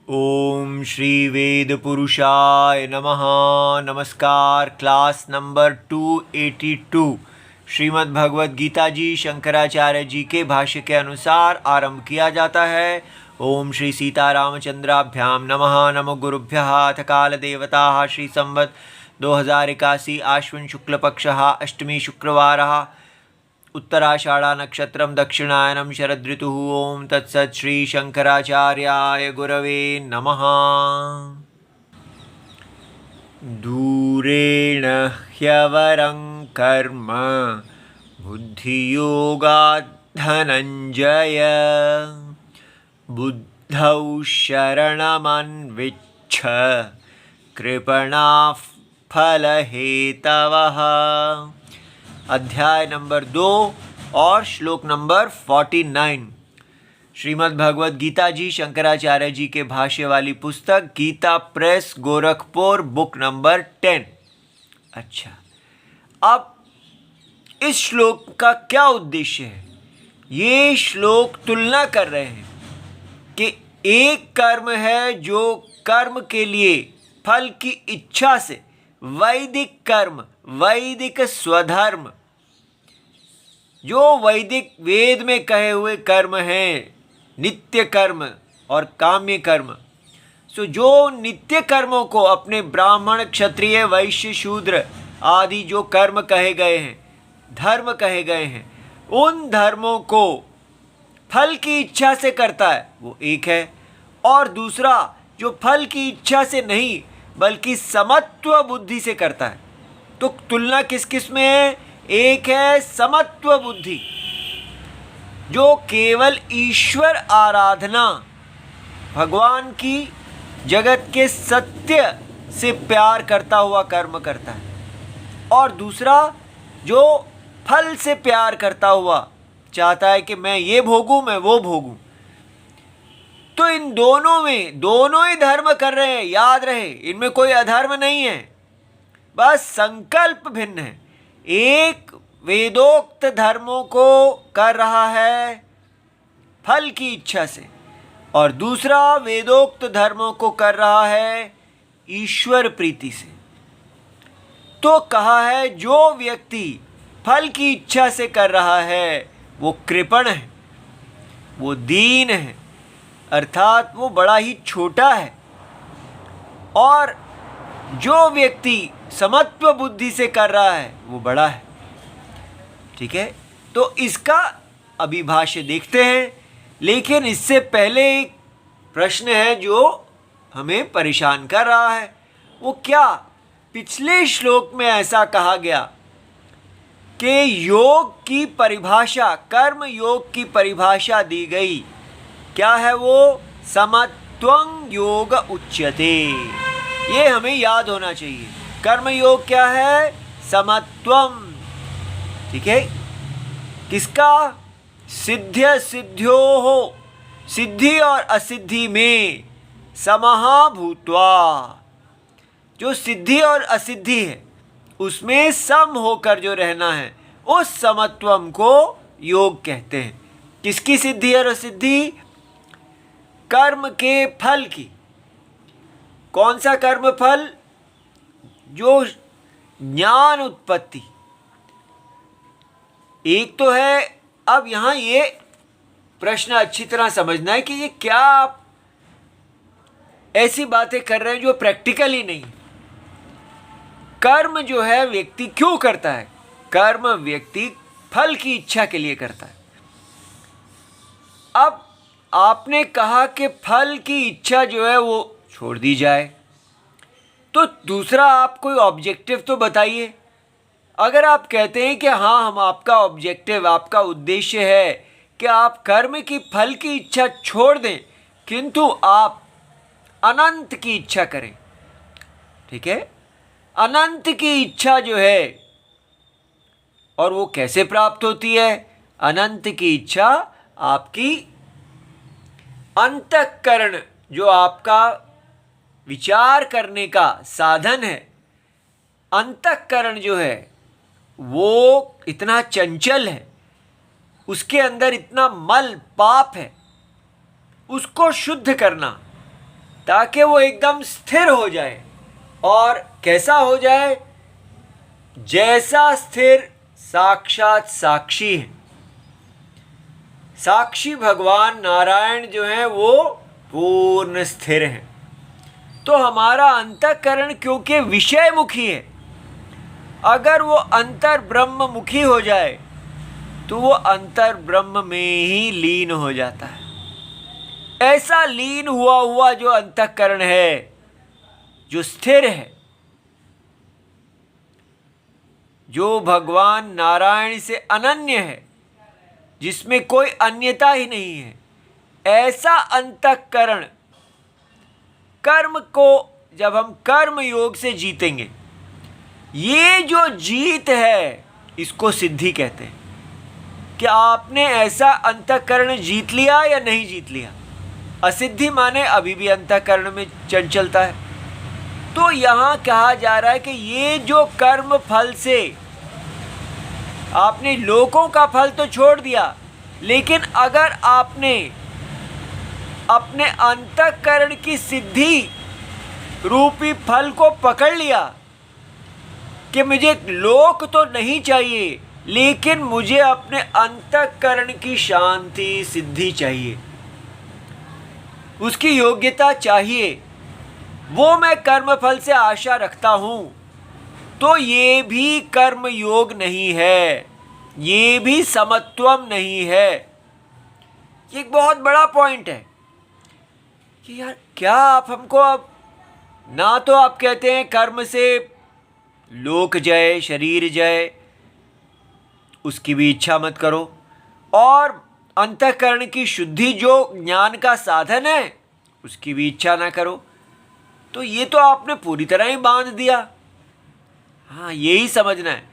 ओम श्री वेद पुरुषाय नमः। नमस्कार। क्लास नंबर 282 श्रीमद् भगवद गीता जी शंकराचार्य जी के भाष्य के अनुसार आरंभ किया जाता है। ओम श्री सीतारामचंद्राभ्याम नमः। नमो गुरुभ्यः। अथ काल देवता श्री संवत् 2081 आश्विन शुक्ल पक्षः अष्टमी शुक्रवारः उत्तराषाढ़ा नक्षत्रम दक्षिणायनम शरदृतु। ओम तत्सत् श्री शंकराचार्याय गुरवे नमः। दूरेण ह्यवरं कर्म बुद्धियोगात् धनंजय बुद्धौ शरणमन्विच्छ कृपणाः फलहेतवः। अध्याय नंबर 2 और श्लोक नंबर 49 श्रीमद् भगवद गीता जी शंकराचार्य जी के भाष्य वाली पुस्तक गीता प्रेस गोरखपुर बुक नंबर 10। अच्छा, अब इस श्लोक का क्या उद्देश्य है? ये श्लोक तुलना कर रहे हैं कि एक कर्म है जो कर्म के लिए फल की इच्छा से वैदिक कर्म, वैदिक स्वधर्म, जो वैदिक वेद में कहे हुए कर्म हैं, नित्य कर्म और काम्य कर्म। सो जो नित्य कर्मों को अपने ब्राह्मण, क्षत्रिय, वैश्य, शूद्र आदि जो कर्म कहे गए हैं, धर्म कहे गए हैं, उन धर्मों को फल की इच्छा से करता है वो एक है, और दूसरा जो फल की इच्छा से नहीं बल्कि समत्व बुद्धि से करता है। तो तुलना किस किस में है? एक है समत्व बुद्धि, जो केवल ईश्वर आराधना, भगवान की, जगत के सत्य से प्यार करता हुआ कर्म करता है, और दूसरा जो फल से प्यार करता हुआ चाहता है कि मैं ये भोगूं, मैं वो भोगूं। तो इन दोनों में दोनों ही धर्म कर रहे हैं, याद रहे, इनमें कोई अधर्म नहीं है, बस संकल्प भिन्न है। एक वेदोक्त धर्मों को कर रहा है फल की इच्छा से, और दूसरा वेदोक्त धर्मों को कर रहा है ईश्वर प्रीति से। तो कहा है जो व्यक्ति फल की इच्छा से कर रहा है वो कृपण है, वो दीन है, अर्थात वो बड़ा ही छोटा है, और जो व्यक्ति समत्व बुद्धि से कर रहा है वो बड़ा है। ठीक है, तो इसका अभी भाष्य देखते हैं, लेकिन इससे पहले एक प्रश्न है जो हमें परेशान कर रहा है। वो क्या? पिछले श्लोक में ऐसा कहा गया कि योग की परिभाषा, कर्म योग की परिभाषा दी गई, क्या है वो? समत्वं योग उच्यते। ये हमें याद होना चाहिए। कर्म योग क्या है? समत्वम। ठीक है, किसका? सिद्ध्य सिद्ध्यो हो, सिद्धि और असिद्धि में समहा भूत्वा। जो सिद्धि और असिद्धि है उसमें सम होकर जो रहना है, उस समत्वम को योग कहते हैं। किसकी सिद्धि और असिद्धि? कर्म के फल की। कौन सा कर्म फल? जो ज्ञान उत्पत्ति। एक तो है, अब यहां ये प्रश्न अच्छी तरह समझना है कि ये क्या आप ऐसी बातें कर रहे हैं जो प्रैक्टिकल ही नहीं। कर्म जो है व्यक्ति क्यों करता है? कर्म व्यक्ति फल की इच्छा के लिए करता है। अब आपने कहा कि फल की इच्छा जो है वो छोड़ दी जाए, तो दूसरा आप कोई ऑब्जेक्टिव तो बताइए। अगर आप कहते हैं कि हाँ, हम आपका ऑब्जेक्टिव, आपका उद्देश्य है कि आप कर्म की फल की इच्छा छोड़ दें, किंतु आप अनंत की इच्छा करें। ठीक है, अनंत की इच्छा जो है, और वो कैसे प्राप्त होती है? अनंत की इच्छा आपकी अंतःकरण, जो आपका विचार करने का साधन है, अंतःकरण जो है वो इतना चंचल है, उसके अंदर इतना मल पाप है, उसको शुद्ध करना, ताकि वो एकदम स्थिर हो जाए। और कैसा हो जाए? जैसा स्थिर साक्षात साक्षी है। साक्षी भगवान नारायण जो हैं वो पूर्ण स्थिर हैं। तो हमारा अंतःकरण क्योंकि विषयमुखी है, अगर वो अंतर ब्रह्म मुखी हो जाए तो वो अंतर ब्रह्म में ही लीन हो जाता है। ऐसा लीन हुआ हुआ जो अंतःकरण है, जो स्थिर है, जो भगवान नारायण से अनन्य है, जिसमें कोई अन्यता ही नहीं है, ऐसा अंतःकरण कर्म को जब हम कर्म योग से जीतेंगे, ये जो जीत है इसको सिद्धि कहते हैं। कि आपने ऐसा अंतःकरण जीत लिया या नहीं जीत लिया। असिद्धि माने अभी भी अंतःकरण में चंचलता है। तो यहाँ कहा जा रहा है कि ये जो कर्म फल से आपने लोकों का फल तो छोड़ दिया, लेकिन अगर आपने अपने अंतःकरण की सिद्धि रूपी फल को पकड़ लिया कि मुझे लोक तो नहीं चाहिए, लेकिन मुझे अपने अंतःकरण की शांति सिद्धि चाहिए, उसकी योग्यता चाहिए, वो मैं कर्म फल से आशा रखता हूँ, तो ये भी कर्म योग नहीं है, ये भी समत्वम नहीं है। ये एक बहुत बड़ा पॉइंट है कि यार क्या आप हमको अब ना तो आप कहते हैं कर्म से लोक जय, शरीर जय, उसकी भी इच्छा मत करो, और अंतःकरण की शुद्धि जो ज्ञान का साधन है उसकी भी इच्छा ना करो। तो ये तो आपने पूरी तरह ही बांध दिया। हाँ, यही समझना है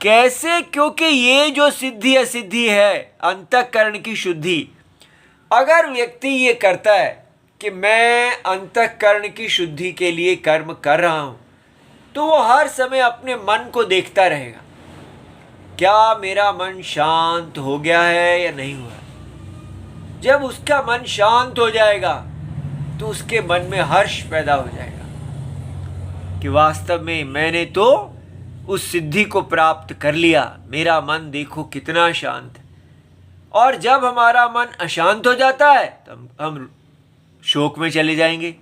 कैसे, क्योंकि ये जो सिद्धि असिद्धि है अंतःकरण की शुद्धि, अगर व्यक्ति ये करता है कि मैं अंतःकरण की शुद्धि के लिए कर्म कर रहा हूँ, तो वो हर समय अपने मन को देखता रहेगा, क्या मेरा मन शांत हो गया है या नहीं हुआ। जब उसका मन शांत हो जाएगा तो उसके मन में हर्ष पैदा हो जाएगा कि वास्तव में मैंने तो उस सिद्धि को प्राप्त कर लिया, मेरा मन देखो कितना शांत है। और जब हमारा मन अशांत हो जाता है तो हम शोक में चले जाएंगे,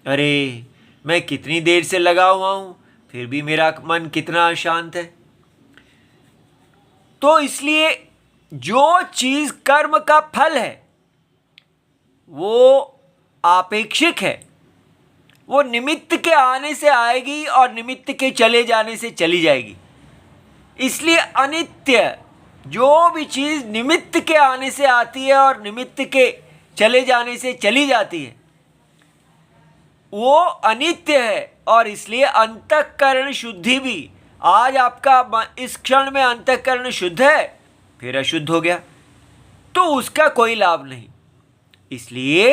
अरे मैं कितनी देर से लगा हुआ हूँ फिर भी मेरा मन कितना अशांत है। तो इसलिए जो चीज़ कर्म का फल है वो आपेक्षिक है, वो निमित्त के आने से आएगी और निमित्त के चले जाने से चली जाएगी। इसलिए अनित्य जो भी चीज़ निमित्त के आने से आती है और निमित्त के चले जाने से चली जाती है वो अनित्य है। और इसलिए अंतःकरण शुद्धि भी, आज आपका इस क्षण में अंतःकरण शुद्ध है फिर अशुद्ध हो गया तो उसका कोई लाभ नहीं। इसलिए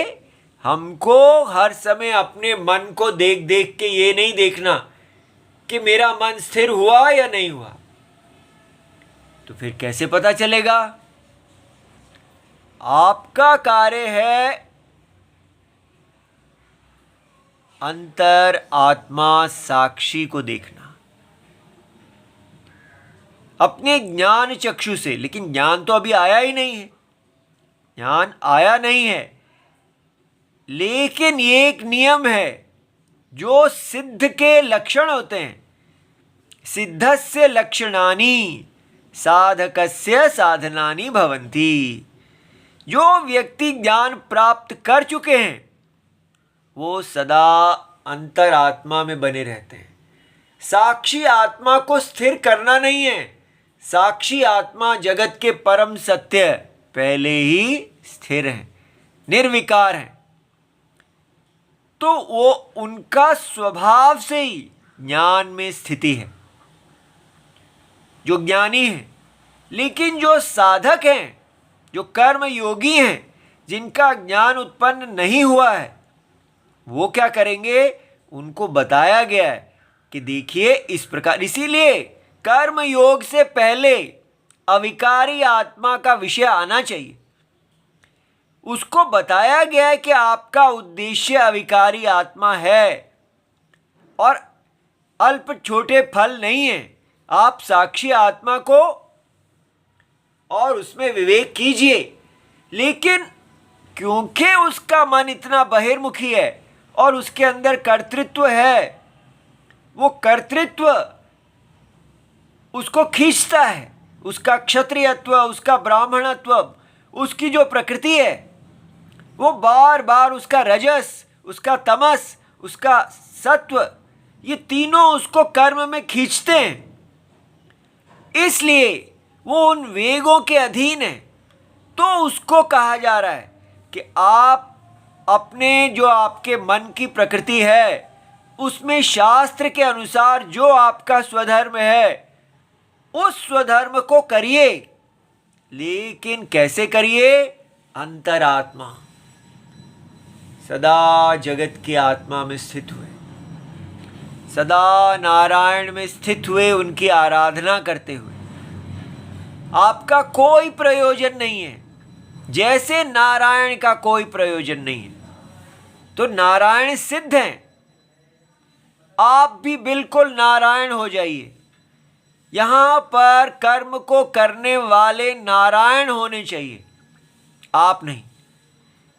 हमको हर समय अपने मन को देख देख के ये नहीं देखना कि मेरा मन स्थिर हुआ या नहीं हुआ। तो फिर कैसे पता चलेगा? आपका कार्य है अंतर आत्मा साक्षी को देखना अपने ज्ञान चक्षु से। लेकिन ज्ञान तो अभी आया ही नहीं है, ज्ञान आया नहीं है, लेकिन ये एक नियम है जो सिद्ध के लक्षण होते हैं। सिद्धस्य लक्षणानि साधकस्य साधनानि भवन्ति। जो व्यक्ति ज्ञान प्राप्त कर चुके हैं वो सदा अंतरात्मा में बने रहते हैं। साक्षी आत्मा को स्थिर करना नहीं है, साक्षी आत्मा जगत के परम सत्य पहले ही स्थिर है, निर्विकार है। तो वो उनका स्वभाव से ही ज्ञान में स्थिति है, जो ज्ञानी है। लेकिन जो साधक हैं, जो कर्म योगी हैं, जिनका ज्ञान उत्पन्न नहीं हुआ है, वो क्या करेंगे? उनको बताया गया है कि देखिए इस प्रकार। इसीलिए कर्म योग से पहले अविकारी आत्मा का विषय आना चाहिए। उसको बताया गया है कि आपका उद्देश्य अविकारी आत्मा है और अल्प छोटे फल नहीं है। आप साक्षी आत्मा को और उसमें विवेक कीजिए। लेकिन क्योंकि उसका मन इतना बहिर्मुखी है और उसके अंदर कर्तृत्व है, वो कर्तृत्व उसको खींचता है, उसका क्षत्रियत्व, उसका ब्राह्मणत्व, उसकी जो प्रकृति है वो बार बार उसका रजस, उसका तमस, उसका सत्व, ये तीनों उसको कर्म में खींचते हैं। इसलिए वो उन वेगों के अधीन है। तो उसको कहा जा रहा है कि आप अपने जो आपके मन की प्रकृति है उसमें शास्त्र के अनुसार जो आपका स्वधर्म है उस स्वधर्म को करिए। लेकिन कैसे करिए? अंतरात्मा, सदा जगत की आत्मा में स्थित हुए, सदा नारायण में स्थित हुए, उनकी आराधना करते हुए। आपका कोई प्रयोजन नहीं है, जैसे नारायण का कोई प्रयोजन नहीं है। तो नारायण सिद्ध हैं, आप भी बिल्कुल नारायण हो जाइए। यहां पर कर्म को करने वाले नारायण होने चाहिए, आप नहीं।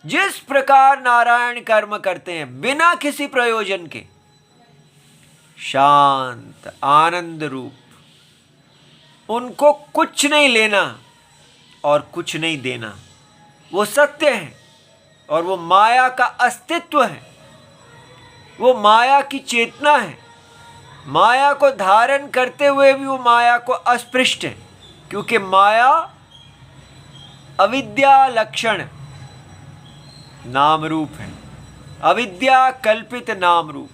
जिस प्रकार नारायण कर्म करते हैं बिना किसी प्रयोजन के, शांत आनंद रूप, उनको कुछ नहीं लेना और कुछ नहीं देना, वो सत्य है और वो माया का अस्तित्व है, वो माया की चेतना है। माया को धारण करते हुए भी वो माया को अस्पृष्ट है, क्योंकि माया अविद्या लक्षण नाम रूप है, अविद्या कल्पित नाम रूप।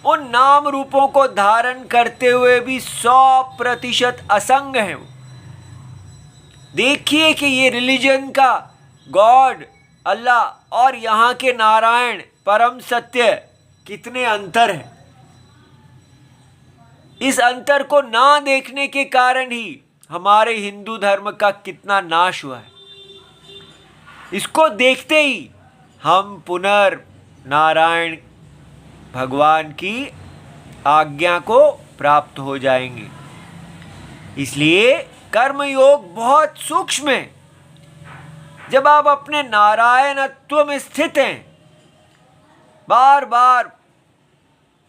उन नाम रूपों को धारण करते हुए भी 100% असंग है वो। देखिए कि ये रिलीजन का गॉड अल्लाह और यहाँ के नारायण परम सत्य कितने अंतर है। इस अंतर को ना देखने के कारण ही हमारे हिंदू धर्म का कितना नाश हुआ है। इसको देखते ही हम पुनर्नारायण भगवान की आज्ञा को प्राप्त हो जाएंगे। इसलिए कर्मयोग बहुत सूक्ष्म है। जब आप अपने नारायणत्व में स्थित हैं, बार बार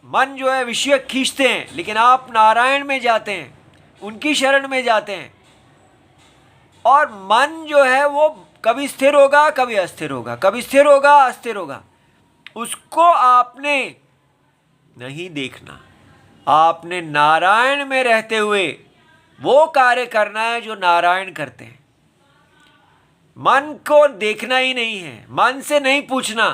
मन जो है विषय खींचते हैं, लेकिन आप नारायण में जाते हैं, उनकी शरण में जाते हैं, और मन जो है वो कभी स्थिर होगा, कभी अस्थिर होगा, कभी स्थिर होगा, अस्थिर होगा। उसको आपने नहीं देखना, आपने नारायण में रहते हुए वो कार्य करना है जो नारायण करते हैं। मन को देखना ही नहीं है, मन से नहीं पूछना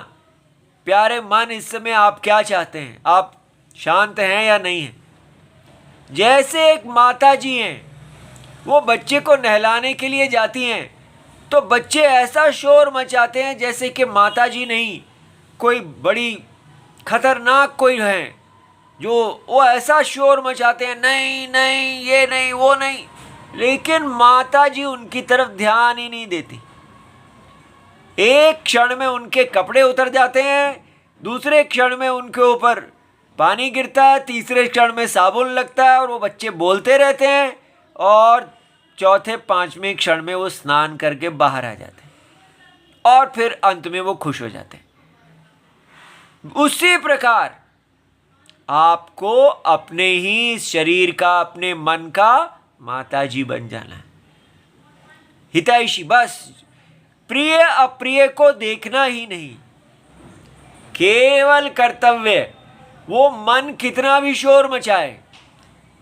प्यारे मन इस समय आप क्या चाहते हैं, आप शांत हैं या नहीं हैं। जैसे एक माता जी हैं, वो बच्चे को नहलाने के लिए जाती हैं तो बच्चे ऐसा शोर मचाते हैं जैसे कि माता जी नहीं, कोई बड़ी खतरनाक कोई है, जो वो ऐसा शोर मचाते हैं, नहीं नहीं ये नहीं वो नहीं, लेकिन माता जी उनकी तरफ ध्यान ही नहीं देती। एक क्षण में उनके कपड़े उतर जाते हैं, दूसरे क्षण में उनके ऊपर पानी गिरता है, तीसरे क्षण में साबुन लगता है और वो बच्चे बोलते रहते हैं, और चौथे पांचवें क्षण में वो स्नान करके बाहर आ जाते हैं और फिर अंत में वो खुश हो जाते हैं। उसी प्रकार आपको अपने ही शरीर का, अपने मन का माताजी बन जाना है, हितैषी। बस प्रिय अप्रिय को देखना ही नहीं, केवल कर्तव्य। वो मन कितना भी शोर मचाए,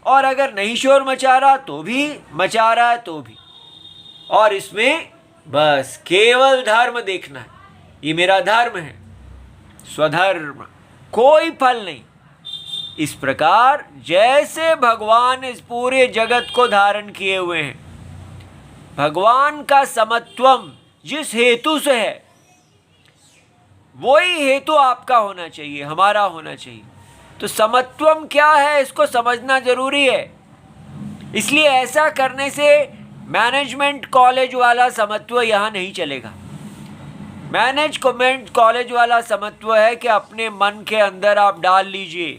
और अगर नहीं शोर मचा रहा तो भी, मचा रहा है तो भी, और इसमें बस केवल धर्म देखना है, ये मेरा धर्म है, स्वधर्म, कोई फल नहीं। इस प्रकार जैसे भगवान इस पूरे जगत को धारण किए हुए हैं, भगवान का समत्वम जिस हेतु से है वही हेतु आपका होना चाहिए, हमारा होना चाहिए। तो समत्वम क्या है इसको समझना जरूरी है। इसलिए ऐसा करने से मैनेजमेंट कॉलेज वाला समत्व यहाँ नहीं चलेगा। मैनेजमेंट कॉलेज वाला समत्व है कि अपने मन के अंदर आप डाल लीजिए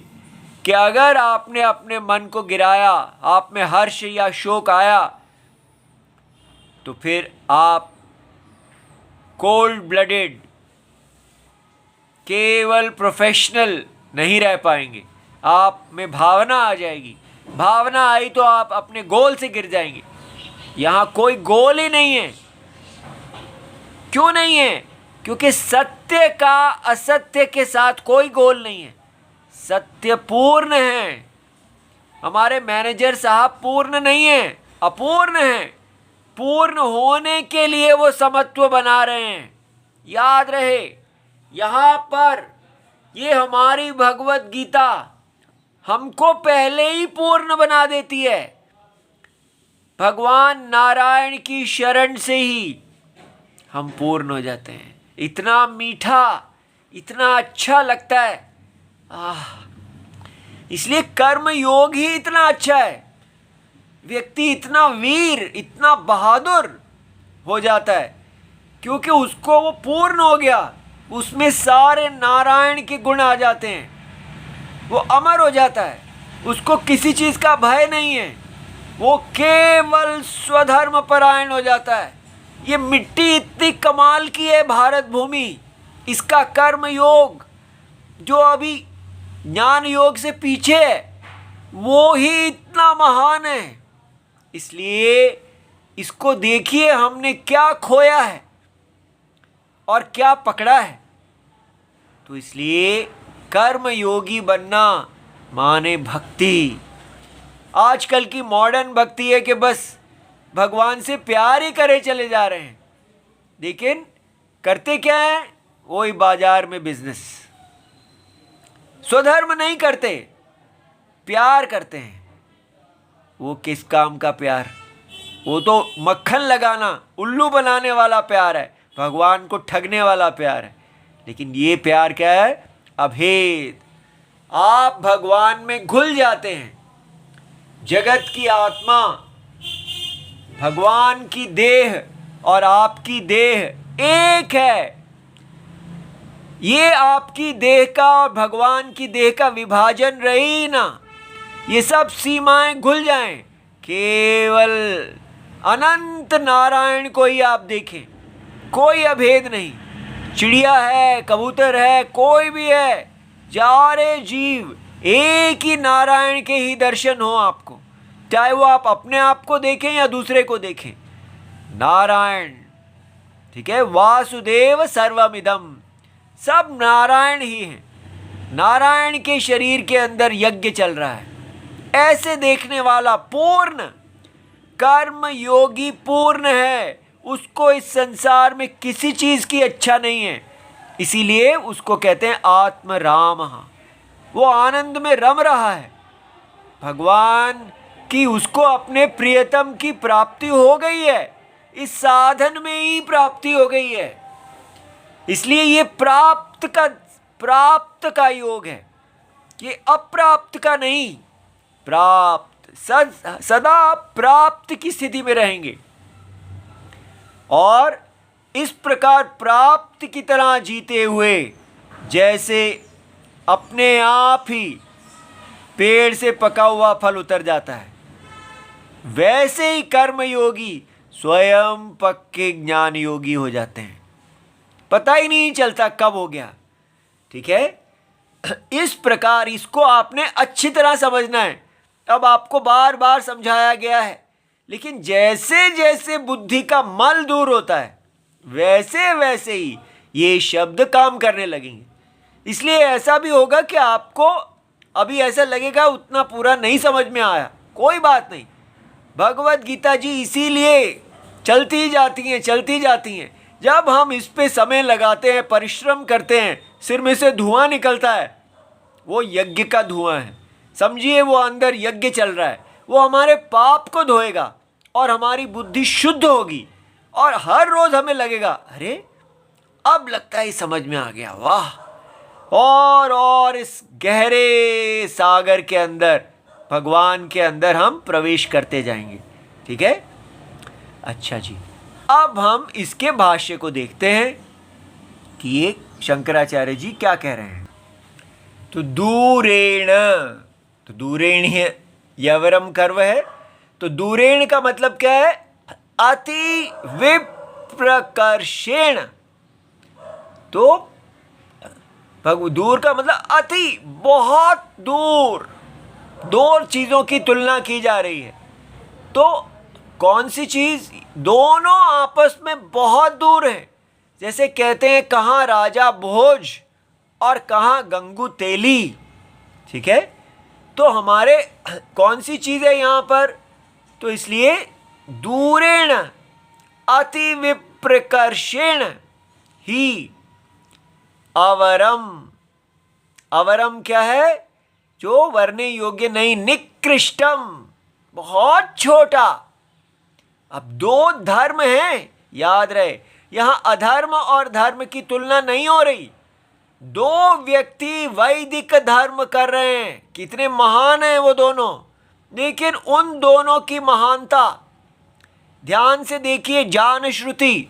कि अगर आपने अपने मन को गिराया, आप में हर्ष या शोक आया, तो फिर आप कोल्ड ब्लडेड, केवल प्रोफेशनल नहीं रह पाएंगे। आप में भावना आ जाएगी, भावना आई तो आप अपने गोल से गिर जाएंगे। यहाँ कोई गोल ही नहीं है। क्यों नहीं है? क्योंकि सत्य का असत्य के साथ कोई गोल नहीं है। सत्य पूर्ण है। हमारे मैनेजर साहब पूर्ण नहीं है, अपूर्ण है। पूर्ण होने के लिए वो समत्व बना रहे हैं। याद रहे, यहाँ पर ये हमारी भगवत गीता हमको पहले ही पूर्ण बना देती है। भगवान नारायण की शरण से ही हम पूर्ण हो जाते हैं। इतना मीठा, इतना अच्छा लगता है। इसलिए कर्म योग ही इतना अच्छा है। व्यक्ति इतना वीर, इतना बहादुर हो जाता है क्योंकि उसको वो पूर्ण हो गया। उसमें सारे नारायण के गुण आ जाते हैं। वो अमर हो जाता है। उसको किसी चीज का भय नहीं है। वो केवल स्वधर्म परायण हो जाता है। ये मिट्टी इतनी कमाल की है भारत भूमि, इसका कर्म योग जो अभी ज्ञान योग से पीछे है, वो ही इतना महान है। इसलिए इसको देखिए हमने क्या खोया है और क्या पकड़ा है। तो इसलिए कर्म योगी बनना माने भक्ति। आजकल की मॉडर्न भक्ति है कि बस भगवान से प्यार ही करे चले जा रहे हैं, लेकिन करते क्या है? वही बाजार में बिजनेस। स्वधर्म नहीं करते, प्यार करते हैं। वो किस काम का प्यार? वो तो मक्खन लगाना, उल्लू बनाने वाला प्यार है, भगवान को ठगने वाला प्यार है। लेकिन ये प्यार क्या है? अभेद। आप भगवान में घुल जाते हैं। जगत की आत्मा, भगवान की देह और आपकी देह एक है। ये आपकी देह का और भगवान की देह का विभाजन रहे ही ना। ये सब सीमाएं घुल जाएं, केवल अनंत नारायण को ही आप देखें। कोई अभेद नहीं। चिड़िया है, कबूतर है, कोई भी है, सारे जीव एक ही नारायण के ही दर्शन हो आपको, चाहे वो आप अपने आप को देखें या दूसरे को देखें। नारायण, ठीक है। वासुदेव सर्वमिदम, सब नारायण ही हैं। नारायण के शरीर के अंदर यज्ञ चल रहा है। ऐसे देखने वाला पूर्ण कर्म योगी पूर्ण है। उसको इस संसार में किसी चीज की अच्छा नहीं है। इसीलिए उसको कहते हैं आत्म राम। वो आनंद में रम रहा है। भगवान की उसको अपने प्रियतम की प्राप्ति हो गई है। इस साधन में ही प्राप्ति हो गई है। इसलिए ये प्राप्त का योग है, ये अप्राप्त का नहीं। प्राप्त, सदा प्राप्त की स्थिति में रहेंगे और इस प्रकार प्राप्त की तरह जीते हुए, जैसे अपने आप ही पेड़ से पका हुआ फल उतर जाता है, वैसे ही कर्म योगी स्वयं पक्के ज्ञान योगी हो जाते हैं। पता ही नहीं चलता कब हो गया। ठीक है, इस प्रकार इसको आपने अच्छी तरह समझना है। अब आपको बार बार समझाया गया है, लेकिन जैसे जैसे बुद्धि का मल दूर होता है वैसे वैसे ही ये शब्द काम करने लगेंगे। इसलिए ऐसा भी होगा कि आपको अभी ऐसा लगेगा उतना पूरा नहीं समझ में आया, कोई बात नहीं। भगवत गीता जी इसीलिए चलती जाती हैं। जब हम इस पे समय लगाते हैं, परिश्रम करते हैं, सिर में से धुआं निकलता है, वो यज्ञ का धुआं है। समझिए वो अंदर यज्ञ चल रहा है। वो हमारे पाप को धोएगा और हमारी बुद्धि शुद्ध होगी और हर रोज हमें लगेगा अरे अब लगता है समझ में आ गया, वाह। और इस गहरे सागर के अंदर, भगवान के अंदर हम प्रवेश करते जाएंगे। ठीक है, अच्छा जी। अब हम इसके भाष्य को देखते हैं। कि ये शंकराचार्य जी क्या कह रहे हैं। तो दूरेण, तो दूरेण ही यवरम कर्व है, तो दूरेण का मतलब क्या है? अति विप्रकर्षेण। तो दूर का मतलब अति, बहुत दूर, दो चीजों की तुलना की जा रही है। तो कौन सी चीज? दोनों आपस में बहुत दूर हैं। जैसे कहते हैं कहाँ राजा भोज और कहाँ गंगू तेली, ठीक है। तो हमारे कौन सी चीज है यहां पर? तो इसलिए दूरेण अति विप्रकर्षेण ही अवरम। अवरम क्या है? जो वरने योग्य नहीं, निकृष्टम, बहुत छोटा। अब दो धर्म हैं, याद रहे, यहां अधर्म और धर्म की तुलना नहीं हो रही। दो व्यक्ति वैदिक धर्म कर रहे हैं, कितने महान हैं वो दोनों, लेकिन उन दोनों की महानता ध्यान से देखिए। जान श्रुति,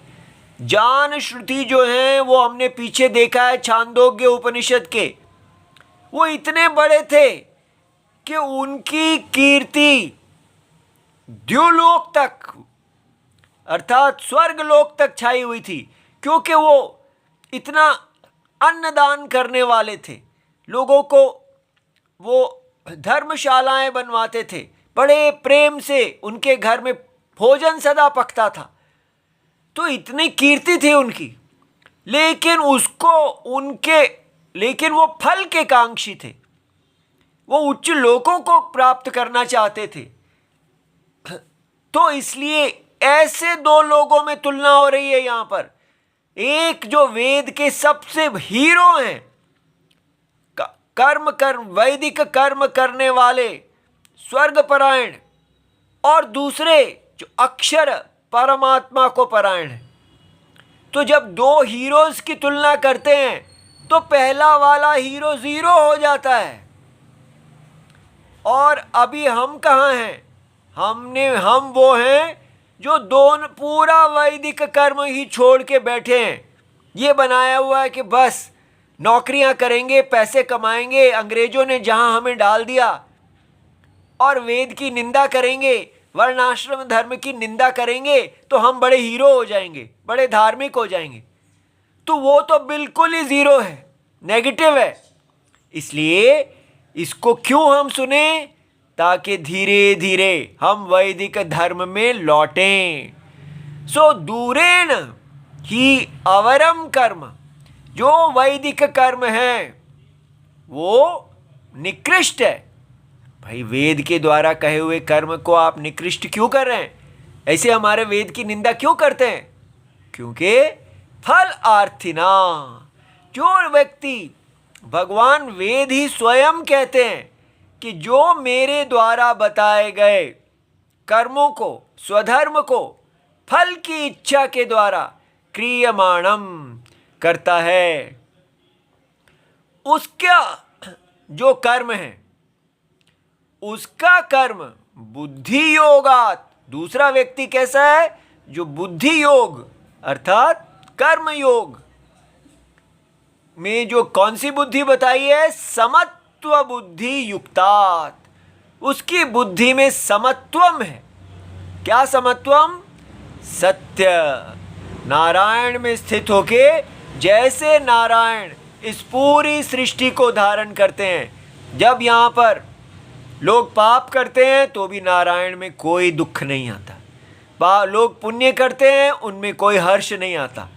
जान श्रुति जो है वो हमने पीछे देखा है छांदोग्य उपनिषद के, वो इतने बड़े थे कि उनकी कीर्ति द्युलोक तक अर्थात स्वर्ग लोक तक छाई हुई थी, क्योंकि वो इतना अन्नदान करने वाले थे, लोगों को वो धर्मशालाएं बनवाते थे, बड़े प्रेम से उनके घर में भोजन सदा पकता था। तो इतनी कीर्ति थी उनकी, लेकिन लेकिन वो फल के कांक्षी थे, वो उच्च लोकों को प्राप्त करना चाहते थे। तो इसलिए ऐसे दो लोगों में तुलना हो रही है यहां पर। एक जो वेद के सबसे हीरो हैं, वैदिक कर्म करने वाले स्वर्ग परायण, और दूसरे जो अक्षर परमात्मा को परायण है। तो जब दो हीरोज की तुलना करते हैं तो पहला वाला हीरो जीरो हो जाता है। और अभी हम कहाँ हैं? हम वो हैं जो दोनों पूरा वैदिक कर्म ही छोड़ के बैठे हैं। ये बनाया हुआ है कि बस नौकरियां करेंगे, पैसे कमाएंगे, अंग्रेजों ने जहां हमें डाल दिया, और वेद की निंदा करेंगे, वर्णाश्रम धर्म की निंदा करेंगे तो हम बड़े हीरो हो जाएंगे, बड़े धार्मिक हो जाएंगे। तो वो तो बिल्कुल ही जीरो है, नेगेटिव है। इसलिए इसको क्यों हम सुने? ताकि धीरे धीरे हम वैदिक धर्म में लौटें। सो दूरेण ही अवरम कर्म, जो वैदिक कर्म है वो निकृष्ट है। भाई वेद के द्वारा कहे हुए कर्म को आप निकृष्ट क्यों कर रहे हैं? ऐसे हमारे वेद की निंदा क्यों करते हैं? क्योंकि फल आर्थिना, जो व्यक्ति, भगवान वेद ही स्वयं कहते हैं कि जो मेरे द्वारा बताए गए कर्मों को, स्वधर्म को फल की इच्छा के द्वारा क्रियमाणम करता है, उसका जो कर्म है, उसका कर्म बुद्धि योगात। दूसरा व्यक्ति कैसा है? जो बुद्धि योग अर्थात कर्म योग में जो कौन सी बुद्धि बताई है? समत्व बुद्धि युक्तात्। उसकी बुद्धि में समत्वम है। क्या समत्वम? सत्य, नारायण में स्थित होके जैसे नारायण इस पूरी सृष्टि को धारण करते हैं। जब यहाँ पर लोग पाप करते हैं तो भी नारायण में कोई दुख नहीं आता, लोग पुण्य करते हैं उनमें कोई हर्ष नहीं आता।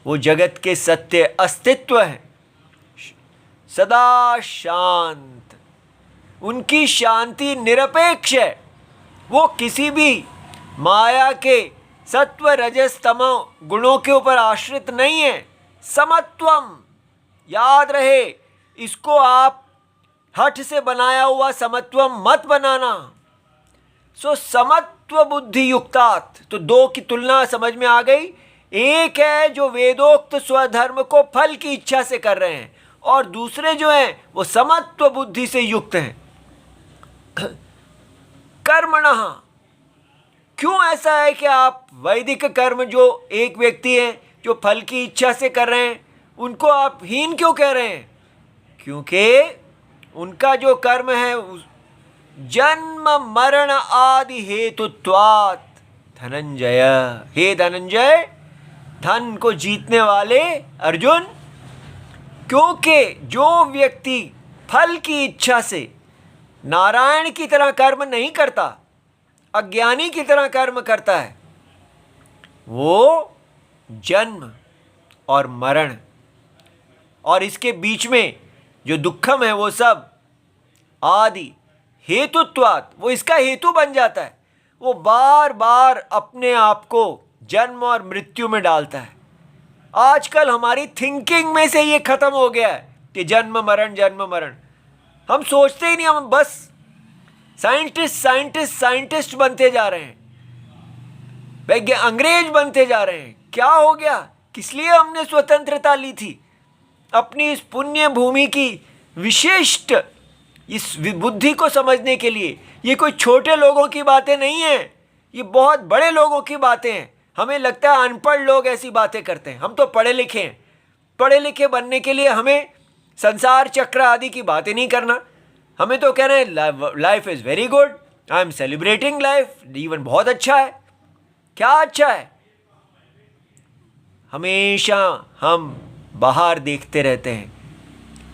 वो जगत के सत्य अस्तित्व है, सदा शांत, उनकी शांति निरपेक्ष है। वो किसी भी माया के सत्व रजस तमो गुणों के ऊपर आश्रित नहीं है। समत्वम, याद रहे, इसको आप हठ से बनाया हुआ समत्वम मत बनाना। सो समत्व बुद्धि युक्तात्, तो दो की तुलना समझ में आ गई। एक है जो वेदोक्त स्वधर्म को फल की इच्छा से कर रहे हैं, और दूसरे जो हैं वो समत्व बुद्धि से युक्त हैं। कर्मणः, क्यों ऐसा है कि आप वैदिक कर्म जो एक व्यक्ति है जो फल की इच्छा से कर रहे हैं, उनको आप हीन क्यों कह रहे हैं? क्योंकि उनका जो कर्म है जन्म मरण आदि हेतुत्वात् धनंजय, हे धनंजय, धन को जीतने वाले अर्जुन, क्योंकि जो व्यक्ति फल की इच्छा से नारायण की तरह कर्म नहीं करता, अज्ञानी की तरह कर्म करता है, वो जन्म और मरण और इसके बीच में जो दुखम है वो सब आदि हेतुत्वात्, वो इसका हेतु बन जाता है। वो बार बार अपने आप को जन्म और मृत्यु में डालता है। आजकल हमारी थिंकिंग में से ये खत्म हो गया है कि जन्म मरण जन्म मरण। हम सोचते ही नहीं, हम बस साइंटिस्ट बनते जा रहे हैं, अंग्रेज बनते जा रहे हैं। क्या हो गया? किस लिए हमने स्वतंत्रता ली थी? अपनी इस पुण्य भूमि की विशिष्ट इस बुद्धि को समझने के लिए। ये कोई छोटे लोगों की बातें नहीं है, ये बहुत बड़े लोगों की बातें हैं। हमें लगता है अनपढ़ लोग ऐसी बातें करते हैं, हम तो पढ़े लिखे हैं। पढ़े लिखे बनने के लिए हमें संसार चक्र आदि की बातें नहीं करना, हमें तो कहना है life is very good, I am celebrating life, जीवन बहुत अच्छा है। क्या अच्छा है? हमेशा हम बाहर देखते रहते हैं,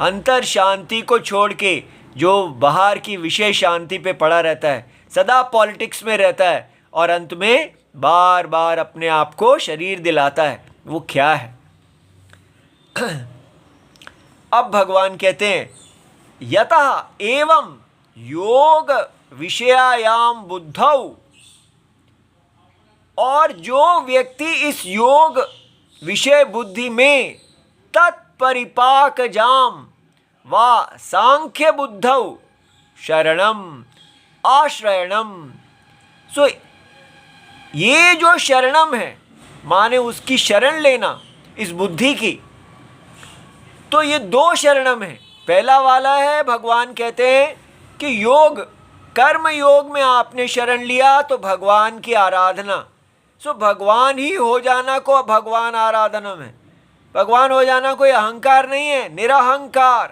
अंतर शांति को छोड़ के जो बाहर की विषय शांति पे पड़ा रहता है, सदा पॉलिटिक्स में रहता है और अंत में बार बार अपने आप को शरीर दिलाता है। वो क्या है? अब भगवान कहते हैं यतः एवं योग विषयायाम बुद्धौ, और जो व्यक्ति इस योग विषय बुद्धि में तत्परिपाकजाम वा सांख्य बुद्धौ शरणम आश्रयणम। सो ये जो शरणम है माने उसकी शरण लेना इस बुद्धि की, तो ये दो शरणम है। पहला वाला है भगवान कहते हैं कि योग कर्म योग में आपने शरण लिया तो भगवान की आराधना। सो भगवान ही हो जाना को भगवान आराधना में, भगवान हो जाना कोई अहंकार नहीं है, निरहंकार,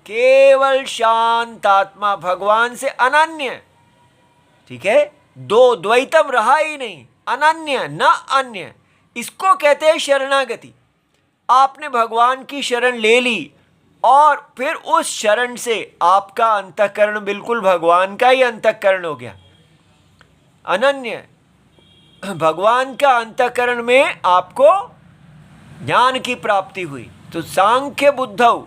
केवल शांत आत्मा, भगवान से अनन्य। ठीक है, दो द्वैतम रहा ही नहीं, अनन्य न अन्य, इसको कहते हैं शरणागति। आपने भगवान की शरण ले ली और फिर उस शरण से आपका अंतःकरण बिल्कुल भगवान का ही अंतःकरण हो गया, अनन्य। भगवान का अंतःकरण में आपको ज्ञान की प्राप्ति हुई। तो सांख्य बुद्धौ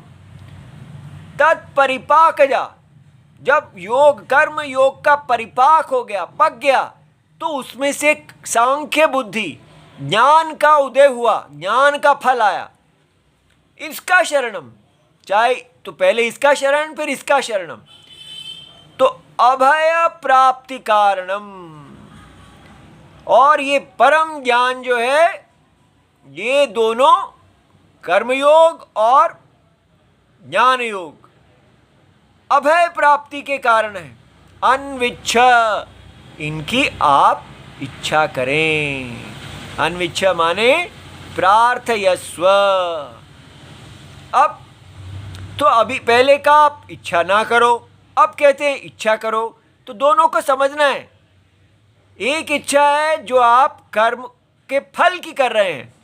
तत्परिपाकजा, जब योग कर्म योग का परिपाक हो गया, पक गया, तो उसमें से सांख्य बुद्धि ज्ञान का उदय हुआ, ज्ञान का फल आया। इसका शरणम, चाहे तो पहले इसका शरण फिर इसका शरणम, तो अभय प्राप्ति कारणम। और ये परम ज्ञान जो है, ये दोनों कर्मयोग और ज्ञान योग अभय प्राप्ति के कारण है। अन्विच्छ, इनकी आप इच्छा करें। अन्विच्छ माने प्रार्थयस्व। अब तो अभी पहले का आप इच्छा ना करो, अब कहते हैं इच्छा करो। तो दोनों को समझना है। एक इच्छा है जो आप कर्म के फल की कर रहे हैं,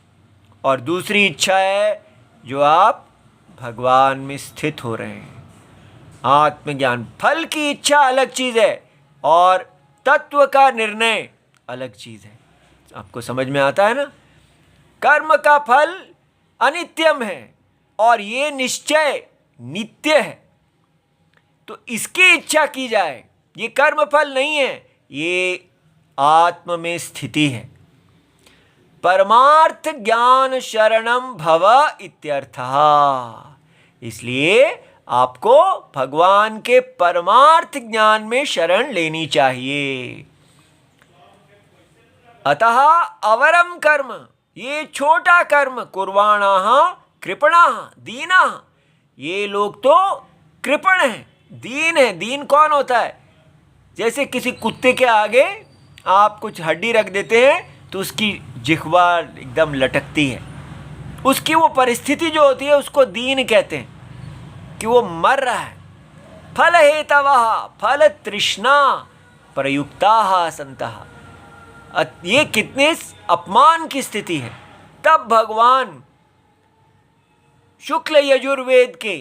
और दूसरी इच्छा है जो आप भगवान में स्थित हो रहे हैं। आत्मज्ञान, फल की इच्छा अलग चीज़ है और तत्व का निर्णय अलग चीज़ है। आपको समझ में आता है ना? कर्म का फल अनित्यम है और ये निश्चय नित्य है, तो इसकी इच्छा की जाए। ये कर्म फल नहीं है, ये आत्म में स्थिति है। परमार्थ ज्ञान शरणम भव इत्यर्थः। इसलिए आपको भगवान के परमार्थ ज्ञान में शरण लेनी चाहिए। अतः अवरम कर्म, ये छोटा कर्म, कुर्वाणाः कृपणाः दीनाः, ये लोग तो कृपण हैं, दीन है। दीन कौन होता है? जैसे किसी कुत्ते के आगे आप कुछ हड्डी रख देते हैं तो उसकी जिह्वा एकदम लटकती है, उसकी वो परिस्थिति जो होती है उसको दीन कहते हैं, कि वो मर रहा है। फल हेतवः फल तृष्णा प्रयुक्ताः सन्तः। ये कितने अपमान की स्थिति है। तब भगवान शुक्ल यजुर्वेद के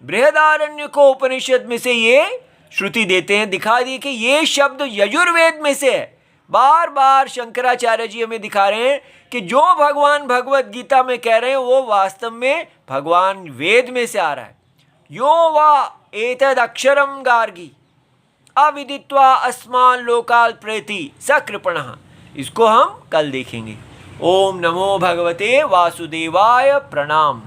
बृहदारण्य को उपनिषद में से ये श्रुति देते हैं, दिखा दिए कि ये शब्द यजुर्वेद में से है। बार बार शंकराचार्य जी हमें दिखा रहे हैं कि जो भगवान भगवत गीता में कह रहे हैं वो वास्तव में भगवान वेद में से आ रहा है। यो वा एतद अक्षरम गार्गी अविदित्वा अस्मान् लोकाल प्रेति स कृपणः। इसको हम कल देखेंगे। ओम नमो भगवते वासुदेवाय। प्रणाम।